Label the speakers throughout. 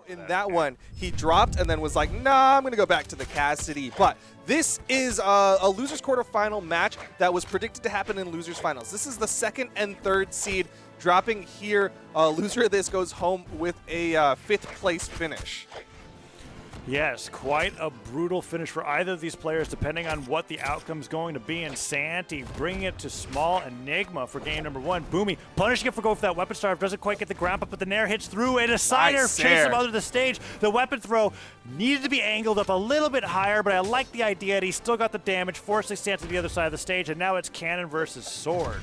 Speaker 1: In that one, he dropped and then was like, nah, I'm going to go back to the Cassidy. But this is a losers quarterfinal match that was predicted to happen in losers finals. This is the 2nd and 3rd seed dropping here. Loser of this goes home with a 5th place finish.
Speaker 2: Yes, quite a brutal finish for either of these players, depending on what the outcome's going to be. And Santy bringing it to Small Enigma for game number 1. Boomie punishing it for going for that weapon starve. Doesn't quite get the ground up, but the Nair hits through, and a Cider chases him under the stage. The weapon throw needed to be angled up a little bit higher, but I like the idea that he still got the damage, forcing Santy to the other side of the stage, and now it's Cannon versus Sword.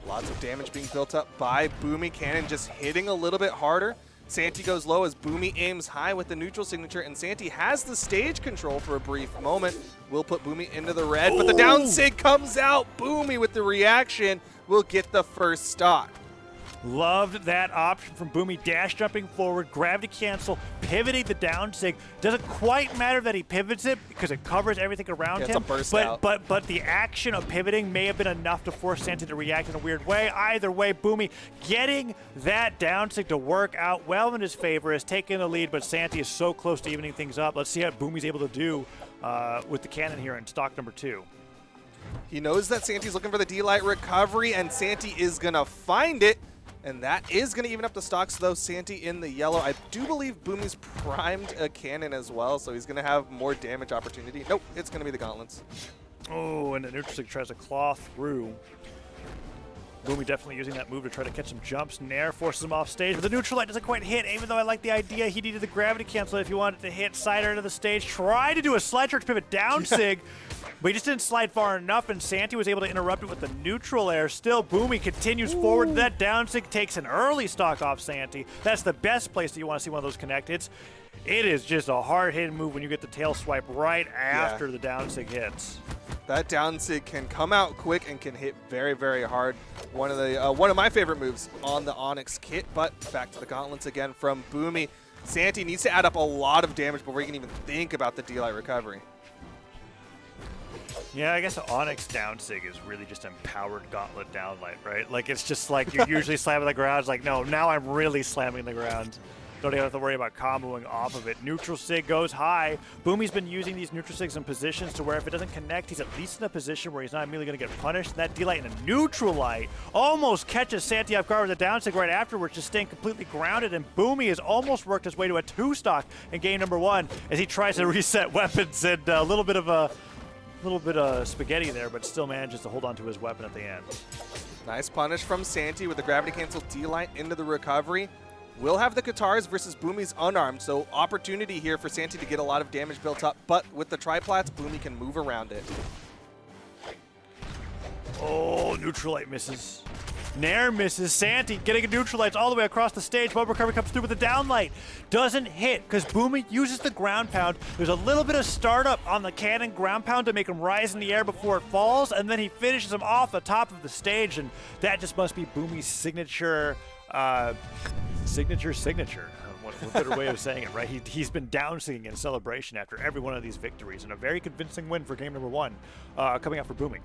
Speaker 1: Lots of damage being built up by Boomie. Cannon just hitting a little bit harder. Santy goes low as Boomie aims high with the neutral signature, and Santy has the stage control for a brief moment. Will put Boomie into the red, but the down sig comes out. Boomie with the reaction will get the first stock.
Speaker 2: Loved that option from Boomie, dash jumping forward, gravity cancel, pivoting the down sig. Doesn't quite matter that he pivots it because it covers everything around him.
Speaker 1: It's a burst
Speaker 2: but,
Speaker 1: out.
Speaker 2: But the action of pivoting may have been enough to force Santy to react in a weird way. Either way, Boomie getting that down sig to work out well in his favor, has taken the lead, but Santy is so close to evening things up. Let's see how Boomie's able to do with the cannon here in stock number 2.
Speaker 1: He knows that Santy's looking for the D-Light recovery, and Santy is going to find it. And that is going to even up the stocks, though. Santy in the yellow. I do believe Boomie's primed a cannon as well, so he's going to have more damage opportunity. Nope, it's going to be the gauntlets.
Speaker 2: Oh, and the neutral sig tries to claw through. Boomie definitely using that move to try to catch some jumps. Nair forces him off stage, but the neutral light doesn't quite hit, even though I like the idea. He needed the gravity cancel if he wanted to hit. Cider into the stage, tried to do a slide charge pivot down sig, but he just didn't slide far enough, and Santy was able to interrupt it with the neutral air. Still, Boomie continues forward. That down sig takes an early stock off Santy. That's the best place that you want to see one of those connecteds. It is just a hard-hitting move when you get the tail swipe right after the down sig hits.
Speaker 1: That down sig can come out quick and can hit very, very hard. One of my favorite moves on the Onyx kit, but back to the gauntlets again from Boomie. Santy needs to add up a lot of damage before he can even think about the D-Light recovery.
Speaker 2: Yeah, I guess the Onyx down sig is really just empowered gauntlet downlight, right? Like, it's just like you're usually slamming the ground. It's like, no, now I'm really slamming the ground. Don't even have to worry about comboing off of it. Neutral sig goes high. Boomie's been using these neutral sigs in positions to where if it doesn't connect, he's at least in a position where he's not immediately going to get punished. That D-Light in a neutral light almost catches Santy off guard with a down sig right afterwards, just staying completely grounded. And Boomie has almost worked his way to a 2-stock in game number 1 as he tries to reset weapons, and a little bit of spaghetti there, but still manages to hold on to his weapon at the end.
Speaker 1: Nice punish from Santy with the gravity cancel D-Light into the recovery. We'll have the guitars versus Boomie's unarmed, so opportunity here for Santy to get a lot of damage built up, but with the triplats, Boomie can move around it.
Speaker 2: Oh, neutral light misses. Nair misses. Santy getting a neutral lights all the way across the stage. Bubble recovery comes through with the down light. Doesn't hit because Boomie uses the ground pound. There's a little bit of startup on the cannon ground pound to make him rise in the air before it falls, and then he finishes him off the top of the stage, and that just must be Boomie's signature. Signature. What better way of saying it, right? He's been down singing in celebration after every one of these victories, and a very convincing win for game number 1 coming up for Boomie.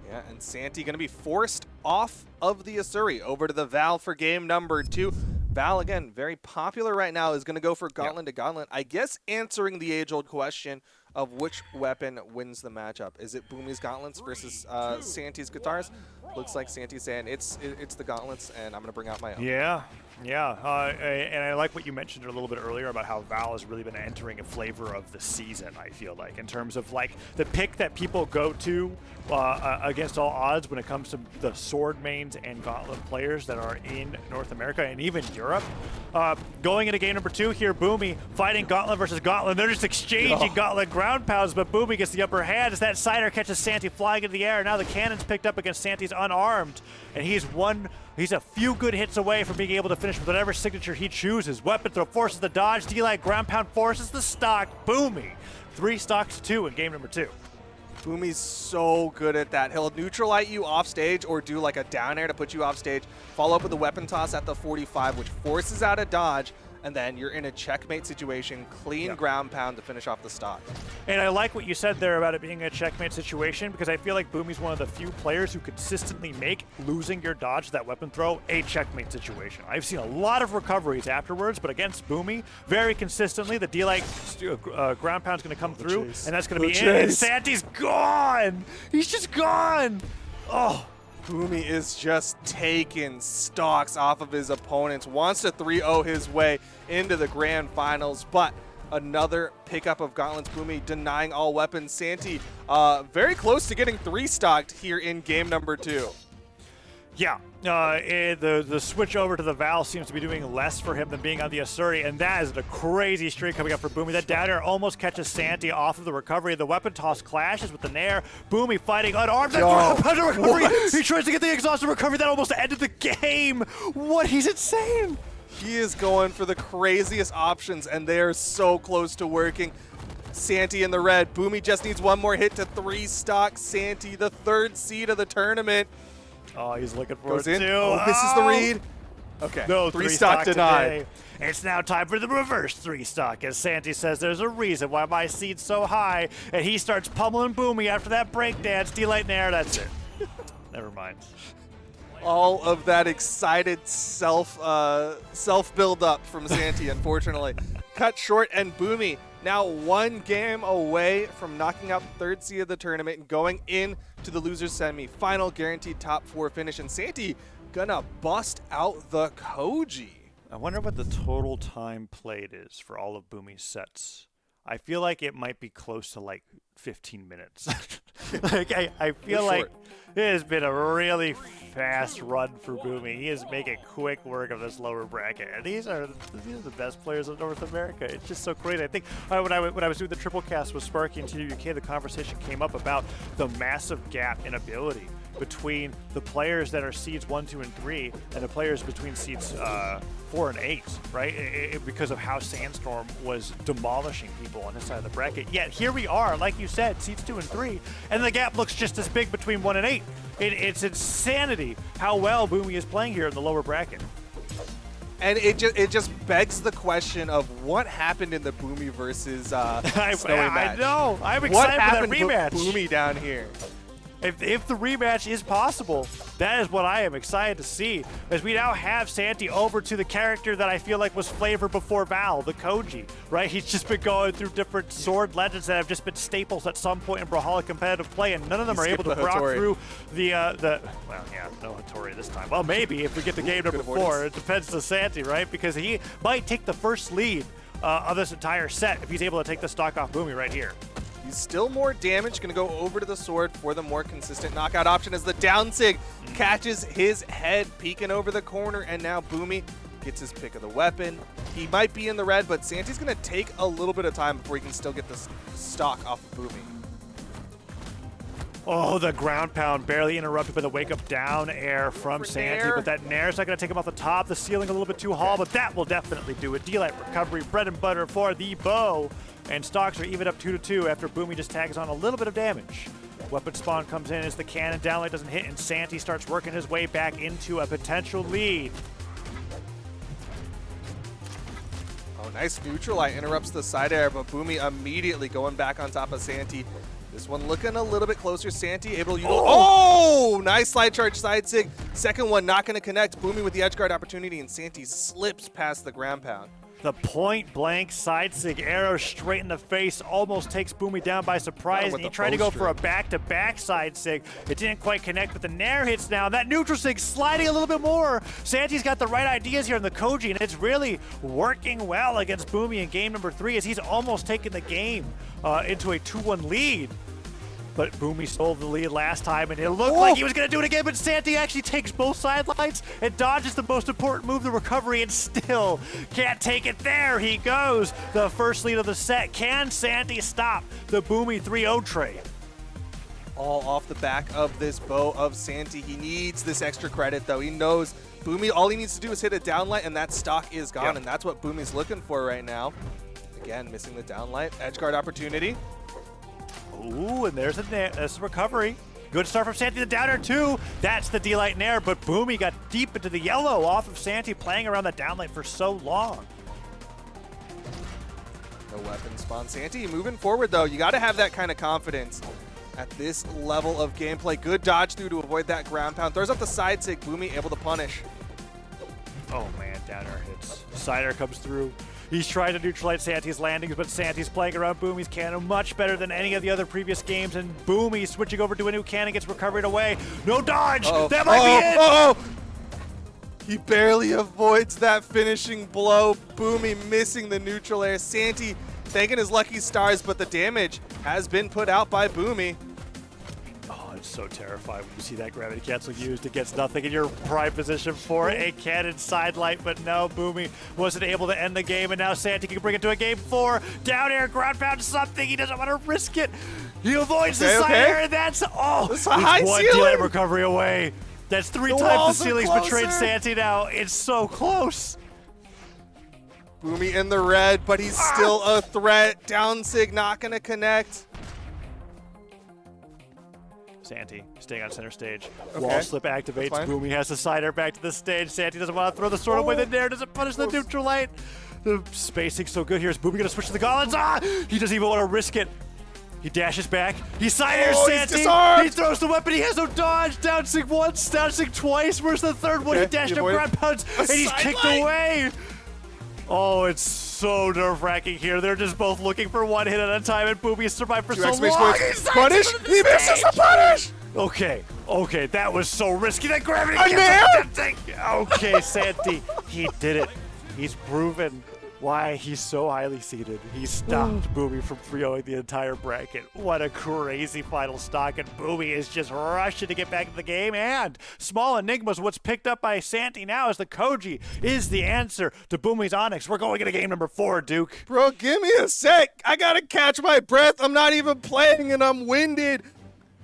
Speaker 1: Yeah, and Santy going to be forced off of the Asuri over to the Val for game number 2. Val, again, very popular right now, is going to go for gauntlet to gauntlet. I guess answering the age-old question of which weapon wins the matchup. Is it Boomie's gauntlets versus Santy's guitars? Looks like Santy's saying it's the gauntlets, and I'm going to bring out my own.
Speaker 2: Yeah. And I like what you mentioned a little bit earlier about how Val has really been entering a flavor of the season, I feel like, in terms of like the pick that people go to against all odds when it comes to the sword mains and gauntlet players that are in North America and even Europe. Going into game number 2 here, Boomie fighting gauntlet versus gauntlet. They're just exchanging gauntlet ground pounds, but Boomie gets the upper hand as that Cider catches Santy flying into the air. Now the cannon's picked up against Santy's unarmed, and he's a few good hits away from being able to finish with whatever signature he chooses. Weapon throw forces the dodge. D-Light ground pound forces the stock. Boomie 3 stocks to 2 in game number 2.
Speaker 1: Boomie's so good at that. He'll neutralite you off stage or do like a down air to put you off stage. Follow up with a weapon toss at the 45, which forces out a dodge. and then you're in a checkmate situation, clean ground pound to finish off the stock.
Speaker 2: And I like what you said there about it being a checkmate situation, because I feel like Boomie's one of the few players who consistently make losing your dodge to that weapon throw a checkmate situation. I've seen a lot of recoveries afterwards, but against Boomie, very consistently, the D-Light ground pound's going to come through, and that's going to be it. And Santy's gone! He's just gone! Oh.
Speaker 1: Boomie is just taking stocks off of his opponents, wants to 3-0 his way into the grand finals, but another pickup of Gauntlet's Boomie denying all weapons. Santy very close to getting 3-stocked here in game number 2.
Speaker 2: Yeah, the switch over to the Val seems to be doing less for him than being on the Asuri, and that is a crazy streak coming up for Boomie. That down air almost catches Santy off of the recovery. The weapon toss clashes with the Nair. Boomie fighting unarmed. Recovery. He tries to get the exhausted recovery. That almost ended the game. What? He's insane.
Speaker 1: He is going for the craziest options, and they are so close to working. Santy in the red. Boomie just needs one more hit to 3-stock Santy, the 3rd seed of the tournament.
Speaker 2: Oh, he's looking for it
Speaker 1: in.
Speaker 2: too.
Speaker 1: Oh, misses the read. Okay,
Speaker 2: no,
Speaker 1: 3-stock denied.
Speaker 2: Today. It's now time for the reverse 3-stock, as Santy says there's a reason why my seed's so high, and he starts pummeling Boomie after that breakdance. D-Light Nair, that's it. Never mind.
Speaker 1: All of that excited self build up from Santy, unfortunately. Cut short, and Boomie now 1 game away from knocking out the 3rd seed of the tournament and going in to the losers semi-final, guaranteed top 4 finish, and Santy gonna bust out the Koji.
Speaker 2: I wonder what the total time played is for all of Boomie's sets. I feel like it might be close to like 15 minutes. Like I feel like it has been a really fast run for Boomie. He is making quick work of this lower bracket, and these are the best players of North America. It's just so crazy. I think when I was doing the triple cast with Sparky and TWK, the conversation came up about the massive gap in ability between the players that are seeds 1, 2, and 3 and the players between seeds 4 and 8, right? Because of how Sandstorm was demolishing people on this side of the bracket. Yet here we are, like you said, seeds 2 and 3, and the gap looks just as big between 1 and 8. It's insanity how well Boomie is playing here in the lower bracket.
Speaker 1: And it just begs the question of what happened in the Boomie versus Snowy match.
Speaker 2: I know. I'm excited for that rematch.
Speaker 1: Boomie down here.
Speaker 2: If the rematch is possible, that is what I am excited to see, as we now have Santy over to the character that I feel like was flavor before Val, the Koji, right? He's just been going through different sword legends that have just been staples at some point in Brawlhalla competitive play, and none of them are able to block through well, yeah, no Hattori this time. Well, maybe if we get to game number 4, it depends to Santy, right? Because he might take the first lead of this entire set if he's able to take the stock off Boomie right here.
Speaker 1: He's still more damage, gonna go over to the sword for the more consistent knockout option as the down sig catches his head, peeking over the corner, and now Boomie gets his pick of the weapon. He might be in the red, but Santy's gonna take a little bit of time before he can still get the stock off of Boomie.
Speaker 2: Oh, the ground pound barely interrupted by the wake-up down air from Santy, but that Nair's not going to take him off the top. The ceiling a little bit too high, but that will definitely do it. D-Light recovery, bread and butter for the bow. And stocks are even up 2-2 after Boomie just tags on a little bit of damage. Weapon spawn comes in as the cannon downlight doesn't hit, and Santy starts working his way back into a potential lead.
Speaker 1: Oh, nice neutral light interrupts the side air, but Boomie immediately going back on top of Santy. This one looking a little bit closer. Santy able to nice slide charge side sig. Second one not going to connect. Boomie with the edge guard opportunity, and Santy slips past the ground pound.
Speaker 2: The point blank side sig arrow straight in the face almost takes Boomie down by surprise, and he tried to go for a back-to-back side sig. It didn't quite connect, but the Nair hits now. That neutral sig sliding a little bit more. Santy's got the right ideas here in the Koji, and it's really working well against Boomie in game number 3 as he's almost taken the game into a 2-1 lead. But Boomie stole the lead last time, and it looked like he was going to do it again, but Santy actually takes both sidelines and dodges the most important move, the recovery, and still can't take it. There he goes. The first lead of the set. Can Santy stop the Boomie 3-0 trade?
Speaker 1: All off the back of this bow of Santy. He needs this extra credit, though. He knows Boomie, all he needs to do is hit a downlight, and that stock is gone, and that's what Boomie's looking for right now. Again, missing the downlight. Edge guard opportunity.
Speaker 2: Ooh, and there's a recovery. Good start from Santy. The downer too. That's the D-Light Nair, but Boomie got deep into the yellow off of Santy, playing around that downlight for so long.
Speaker 1: No weapon spawn. Santy moving forward, though. You got to have that kind of confidence at this level of gameplay. Good dodge through to avoid that ground pound. Throws up the side sig. Boomie able to punish.
Speaker 2: Oh, man, down air hits. Cider comes through. He's trying to neutralize Santy's landings, but Santy's playing around Boomie's cannon much better than any of the other previous games, and Boomie switching over to a new cannon gets recovered away. No dodge! That might be it!
Speaker 1: He barely avoids that finishing blow. Boomie missing the neutral air. Santy thanking his lucky stars, but the damage has been put out by Boomie.
Speaker 2: Oh, it's so terrifying when you see that gravity cancel used. It gets nothing in your prime position for a cannon sidelight, but no, Boomie wasn't able to end the game, and now Santy can bring it to a game 4. Down air, ground pound, something. He doesn't want to risk it. He avoids the side air, and that's all.
Speaker 1: It's a high
Speaker 2: one
Speaker 1: ceiling.
Speaker 2: delay recovery away. That's 3 times the ceiling's betrayed Santy now. It's so close.
Speaker 1: Boomie in the red, but he's still a threat. Down sig not going to connect.
Speaker 2: Santy staying on center stage.
Speaker 1: Okay.
Speaker 2: Wall slip activates. Boomie has to side air back to the stage. Santy doesn't want to throw the sword away. The nair doesn't punish the neutral light. The spacing's so good here. Is Boomie going to switch to the gauntlets? He doesn't even want to risk it. He dashes back. He side airs Santy. He throws the weapon. He has no dodge. Down sig once, down sig twice. Where's the third one? He dashed up ground pounds, and he's kicked away. Oh, it's so nerve-wracking here. They're just both looking for one hit at a time, and Boomie survived for so long.
Speaker 1: Punish! He misses the punish!
Speaker 2: Okay, that was so risky. That gravity thing. Okay, Santy, he did it. He's proven why he's so highly seeded. He stopped Boomie from 3-0ing the entire bracket. What a crazy final stock, and Boomie is just rushing to get back into the game. And Small Enigma's what's picked up by Santy now as the Koji is the answer to Boomie's Onyx. We're going into game number 4, Duke.
Speaker 1: Bro, give me a sec. I gotta catch my breath. I'm not even playing and I'm winded.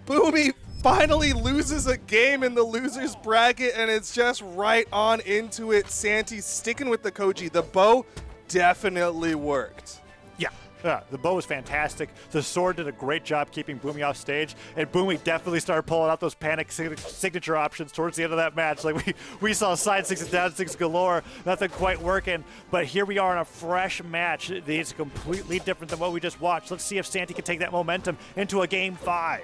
Speaker 1: Boomie finally loses a game in the loser's bracket, and it's just right on into it. Santy sticking with the Koji. The bow definitely worked.
Speaker 2: Yeah, the bow was fantastic. The sword did a great job keeping Boomie off stage, and Boomie definitely started pulling out those panic signature options towards the end of that match. Like we saw side six and down six galore, nothing quite working. But here we are in a fresh match. It's completely different than what we just watched. Let's see if Santy can take that momentum into a game 5.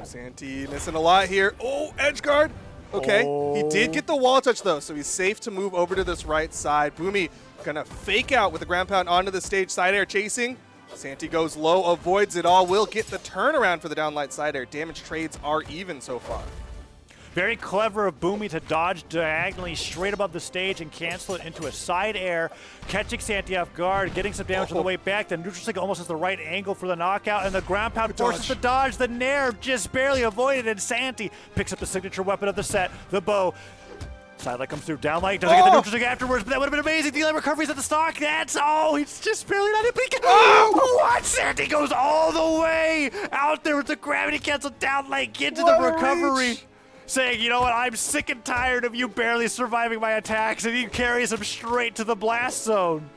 Speaker 1: Santy missing a lot here. Oh, edge guard. Okay, he did get the wall touch though, so he's safe to move over to this right side. Boomie gonna fake out with the ground pound onto the stage, side air chasing. Santy goes low, avoids it all, will get the turnaround for the downlight side air. Damage trades are even so far.
Speaker 2: Very clever of Boomie to dodge diagonally straight above the stage and cancel it into a side air, catching Santy off guard, getting some damage on the way back. The neutral stick almost has the right angle for the knockout, and the ground pound forces the dodge. The nair just barely avoided, and Santy picks up the signature weapon of the set, the bow. Sidelight comes through, downlight, doesn't get the neutral stick afterwards, but that would have been amazing. Delay recoveries at the stock. That's, he's just barely not able to what? Santy goes all the way out there with the gravity cancel downlight into the recovery. Saying, you know what, I'm sick and tired of you barely surviving my attacks, and he carries him straight to the blast zone.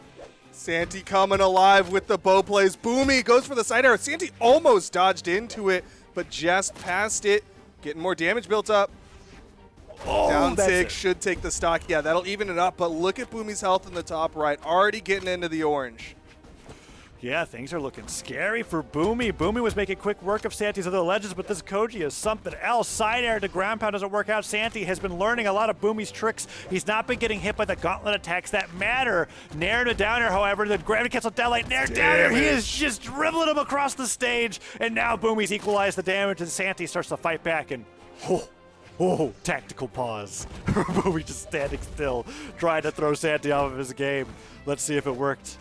Speaker 1: Santy coming alive with the bow plays. Boomie goes for the side arrow. Santy almost dodged into it, but just passed it. Getting more damage built up. Down sig should take the stock. Yeah, that'll even it up, but look at Boomie's health in the top right. Already getting into the orange.
Speaker 2: Yeah, things are looking scary for Boomie. Boomie was making quick work of Santy's other legends, but this Koji is something else. Side air to ground pound doesn't work out. Santy has been learning a lot of Boomie's tricks. He's not been getting hit by the gauntlet attacks that matter. Nair to down air, however, the gravity cancel downlight. Nair down air. He is just dribbling him across the stage, and now Boomie's equalized the damage, and Santy starts to fight back, and tactical pause. Boomie just standing still, trying to throw Santy off of his game. Let's see if it worked.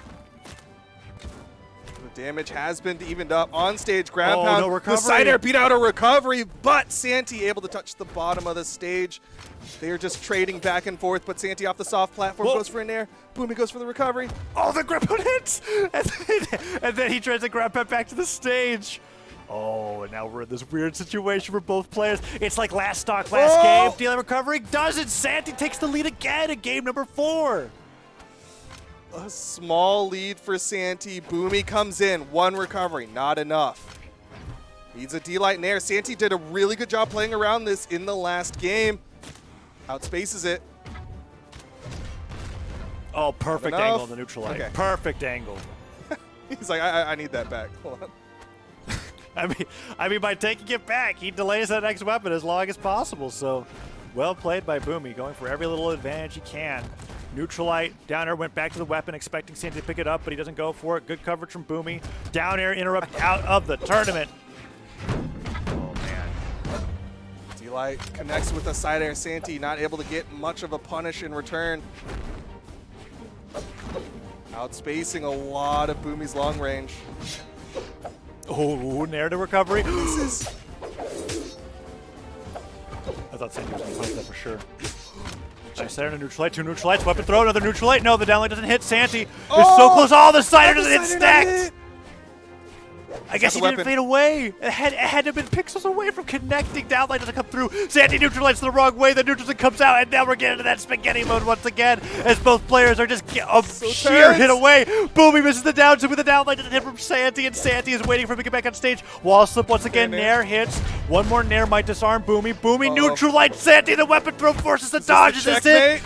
Speaker 1: Damage has been evened up on stage. Ground pound.
Speaker 2: No recovery.
Speaker 1: The side air beat out a recovery, but Santy able to touch the bottom of the stage. They are just trading back and forth, but Santy off the soft platform goes for an air. Boomie goes for the recovery.
Speaker 2: Oh, the grip pound hits! And then he tries to grab pound back to the stage. Oh, and now we're in this weird situation for both players. It's like last stock, last game. Delay recovery does it. Santy takes the lead again in game number 4.
Speaker 1: A small lead for Santy. Boomie comes in. One recovery. Not enough. Needs a D-light and air. Santy did a really good job playing around this in the last game. Outspaces it.
Speaker 2: Oh, perfect angle on the neutral light.
Speaker 1: Okay.
Speaker 2: Perfect angle.
Speaker 1: He's like, I need that back. Hold on.
Speaker 2: I mean, by taking it back, he delays that next weapon as long as possible. So, well played by Boomie, going for every little advantage he can. Neutralite, down air, went back to the weapon, expecting Santy to pick it up, but he doesn't go for it. Good coverage from Boomie. Down air interrupt out of the tournament. Oh, man.
Speaker 1: D-Light connects with a side air. Santy not able to get much of a punish in return. Outspacing a lot of Boomie's long range.
Speaker 2: Oh, nair to recovery.
Speaker 1: This is...
Speaker 2: I thought Santy was going to punish that for sure. Nice center to Neutralite, 2 Neutralites, weapon throw, another Neutralite. No, the downlight doesn't hit Santy. It's so close. Oh, the Cider doesn't hit stacked. I guess he didn't fade away. It had to have been pixels away from connecting. Downlight doesn't come through. Santy neutralizes the wrong way. The neutral comes out, and now we're getting into that spaghetti mode once again as both players are just sheer hit away. Boomie misses the down two with the downlight doesn't hit from Santy, and Santy is waiting for him to get back on stage. Wall slip once again. Nair hits. One more Nair might disarm Boomie. Boomie neutralizes Santy. The weapon throw forces the dodge. Is it?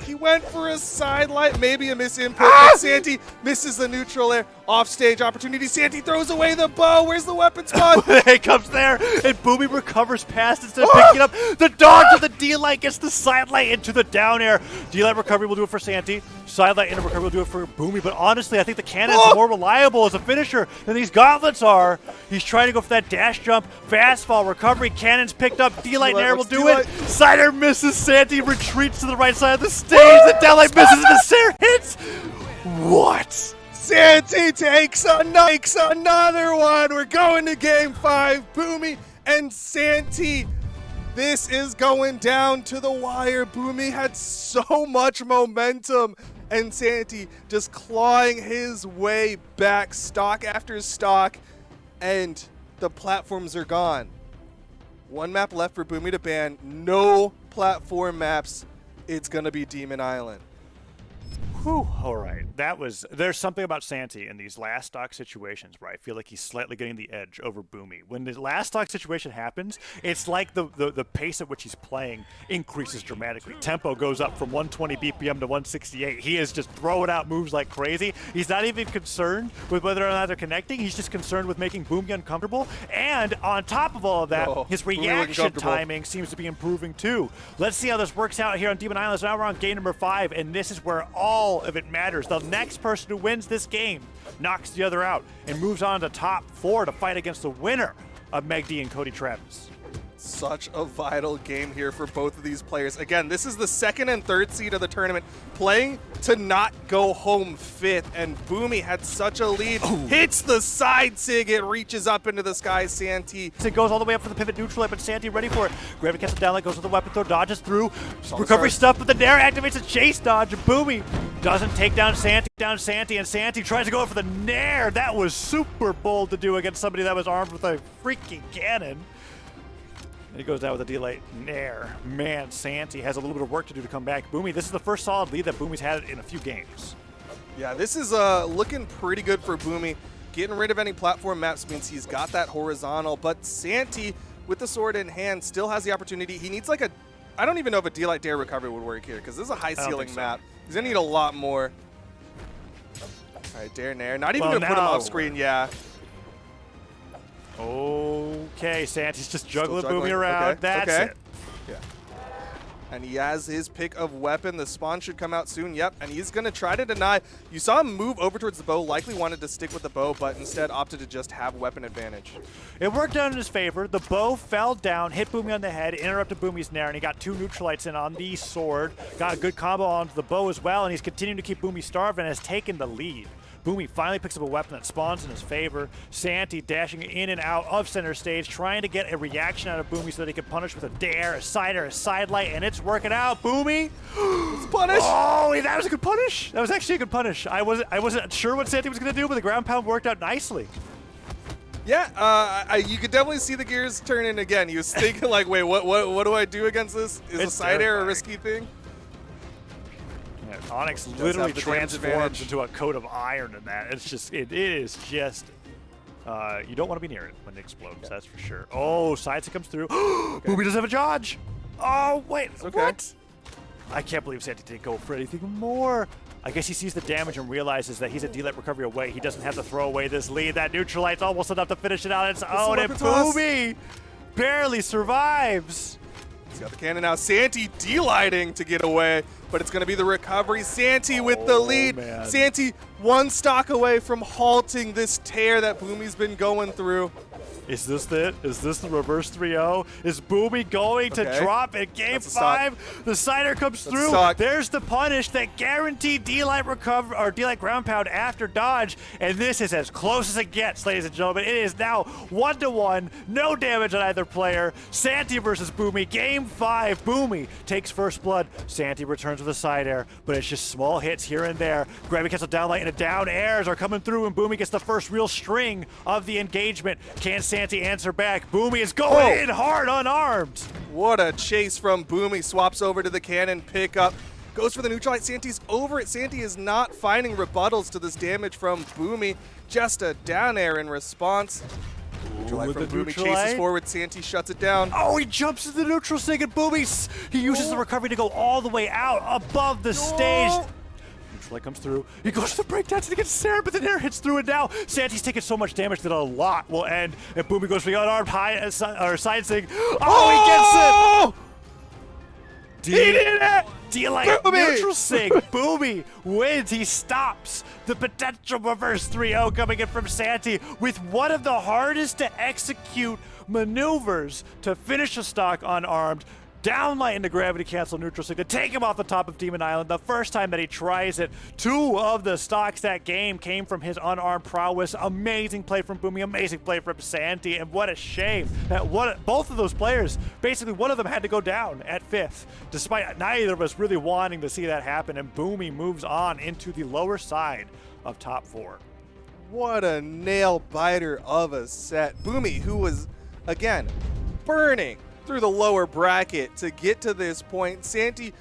Speaker 1: He went for a side light, maybe a misinput, but Santy misses the neutral air. Offstage opportunity. Santy throws away the bow. Where's the weapon spot?
Speaker 2: It comes there, and Boomie recovers past instead of picking up. The dodge of the D-Light gets the side light into the down air. D-Light recovery will do it for Santy. Side light into recovery will do it for Boomie, but honestly, I think the cannon's more reliable as a finisher than these gauntlets are. He's trying to go for that dash jump. Fast fall recovery. Cannon's picked up. D-Light Nair will do it. Cider misses. Santy retreats to the right side of the stage. The downlight misses, and the Sarah hits. What?
Speaker 1: Santy takes another one. We're going to game 5. Boomie and Santy. This is going down to the wire. Boomie had so much momentum, and Santy just clawing his way back, stock after stock, and the platforms are gone. One map left for Boomie to ban. No platform maps. It's going to be Demon Island.
Speaker 2: Whew. All right. There's something about Santy in these last stock situations where I feel like he's slightly getting the edge over Boomie. When the last stock situation happens, it's like the pace at which he's playing increases dramatically. Tempo goes up from 120 BPM to 168. He is just throwing out moves like crazy. He's not even concerned with whether or not they're connecting. He's just concerned with making Boomie uncomfortable. And on top of all of that, his reaction timing seems to be improving too. Let's see how this works out here on Demon Island. So now we're on game number 5, and this is where all of it matters. The next person who wins this game knocks the other out and moves on to top 4 to fight against the winner of Meg D and Cody Travis.
Speaker 1: Such a vital game here for both of these players. Again, this is the 2nd and 3rd seed of the tournament, playing to not go home 5th, and Boomie had such a lead. Hits the side sig, it reaches up into the sky. Santy.
Speaker 2: It goes all the way up for the pivot neutral, but Santy ready for it. Gravity catches down, goes with the weapon throw, dodges through. Recovery stuff, but the Nair activates a chase dodge, and Boomie doesn't take down Santy, and Santy tries to go for the Nair. That was super bold to do against somebody that was armed with a freaking cannon. And he goes down with a D-Light Nair. Man, Santy has a little bit of work to do to come back. Boomie, this is the first solid lead that Boomie's had in a few games.
Speaker 1: Yeah, this is looking pretty good for Boomie. Getting rid of any platform maps means he's got that horizontal, but Santy, with the sword in hand, still has the opportunity. He needs like a, I don't even know if a D-Light Dare recovery would work here, because this is a high ceiling map. He's going to need a lot more. All right, Dare Nair. Not even going to put him off screen, yeah.
Speaker 2: Okay, Santy's just juggling Boomie around. That's it.
Speaker 1: Yeah. And he has his pick of weapon. The spawn should come out soon. Yep, and he's going to try to deny. You saw him move over towards the bow, likely wanted to stick with the bow, but instead opted to just have weapon advantage.
Speaker 2: It worked out in his favor. The bow fell down, hit Boomie on the head, interrupted Boomie's Nair, and he got 2 neutralites in on the sword. Got a good combo onto the bow as well, and he's continuing to keep Boomie starved and has taken the lead. Boomie finally picks up a weapon that spawns in his favor. Santy dashing in and out of center stage, trying to get a reaction out of Boomie so that he can punish with a dare, a cider, a side light, and it's working out. Boomie!
Speaker 1: It's punished!
Speaker 2: Oh, that was a good punish! That was actually a good punish. I wasn't sure what Santy was going to do, but the ground pound worked out nicely.
Speaker 1: Yeah, you could definitely see the gears turning again. He was thinking like, wait, what do I do against this? Is a side air a risky thing?
Speaker 2: Onyx literally transforms into a coat of iron in that. It's just, it is just, you don't want to be near it when it explodes, that's for sure. Oh, Sidesa comes through. Boomie doesn't have a dodge. Oh, wait, what? I can't believe Santy didn't go for anything more. I guess he sees the damage and realizes that he's a D-Light recovery away. He doesn't have to throw away this lead. That Neutralite's almost enough to finish it out. It's own, and Boomie barely survives.
Speaker 1: He's got the cannon now. Santy D-lighting to get away, but it's going to be the recovery. Santy with the lead.
Speaker 2: Man.
Speaker 1: Santy one stock away from halting this tear that Boomie's been going through.
Speaker 2: Is this it? Is this the reverse 3-0? Is Boomie going to drop in game 5? The Cider comes through. There's the punish that guaranteed D-Light recover or D-Light ground pound after dodge, and this is as close as it gets, ladies and gentlemen. It is now 1-1, no damage on either player. Santy versus Boomie, game 5. Boomie takes first blood. Santy returns with a side air, but it's just small hits here and there. Gravity cancel down light and a down airs are coming through, and Boomie gets the first real string of the engagement. Can Santy answer back? Boomie is going in hard unarmed.
Speaker 1: What a chase from Boomie. Swaps over to the cannon pickup. Goes for the Neutralite. Santy's over it. Santy is not finding rebuttals to this damage from Boomie. Just a down air in response. Neutralite from Boomie chases forward. Santy shuts it down.
Speaker 2: Oh, he jumps to the neutral sig, and Boomie, he uses the recovery to go all the way out above the stage. Light comes through. He goes to the breakdance and he gets Sarah, but the air hits through it now. Santy's taking so much damage that a lot will end. And Boomie goes for the unarmed side sig. Oh, he gets it! He did it! D-Light neutral sig. Boomie wins. He stops the potential reverse 3-0 coming in from Santy with one of the hardest to execute maneuvers to finish a stock unarmed. Downlight into gravity cancel neutral sig to take him off the top of Demon Island. The first time that he tries it, 2 of the stocks that game came from his unarmed prowess. Amazing play from Boomie, amazing play from Santy, and what a shame that both of those players, basically one of them had to go down at 5th, despite neither of us really wanting to see that happen, and Boomie moves on into the lower side of top 4.
Speaker 1: What a nail biter of a set. Boomie, who was, again, burning through the lower bracket to get to this point. Santy